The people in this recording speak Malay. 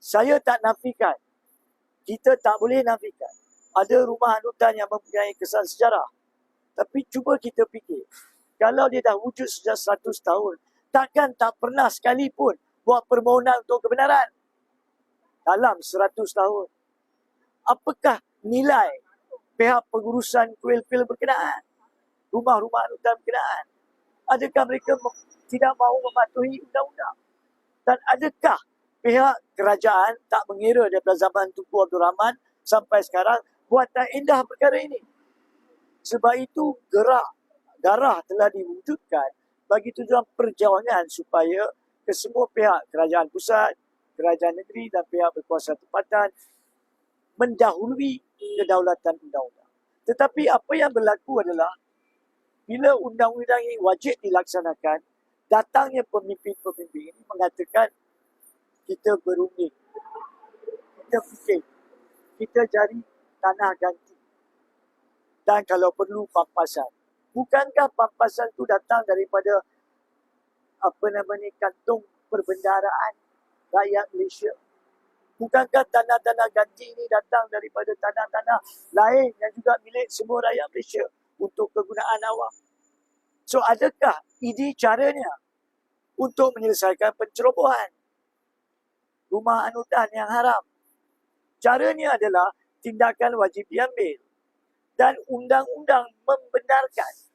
Saya tak nafikan, kita tak boleh nafikan ada rumah anutan yang mempunyai kesan sejarah. Tapi cuba kita fikir, kalau dia dah wujud sejak 100 tahun, takkan tak pernah sekalipun buat permohonan untuk kebenaran dalam 100 tahun. Apakah nilai pihak pengurusan kuil-kuil berkenaan, rumah-rumah anutan berkenaan? Adakah mereka tidak mahu mematuhi undang-undang? Dan adakah pihak kerajaan tak mengira daripada zaman Tunku Abdul Rahman sampai sekarang buat tak indah perkara ini? Sebab itu garah telah diwujudkan bagi tujuan perjuangan supaya kesemua pihak, kerajaan pusat, kerajaan negeri dan pihak berkuasa tempatan mendahului kedaulatan undang-undang. Tetapi apa yang berlaku adalah bila undang-undang ini wajib dilaksanakan, datangnya pemimpin-pemimpin ini mengatakan kita berunding, kita fikir, kita cari tanah ganti. Dan kalau perlu pampasan. Bukankah pampasan itu datang daripada kantung perbendaharaan rakyat Malaysia? Bukankah tanah-tanah ganti ini datang daripada tanah-tanah lain yang juga milik semua rakyat Malaysia untuk kegunaan awam? So adakah ini caranya untuk menyelesaikan pencerobohan rumah anutan yang haram? Caranya adalah tindakan wajib diambil. Dan undang-undang membenarkan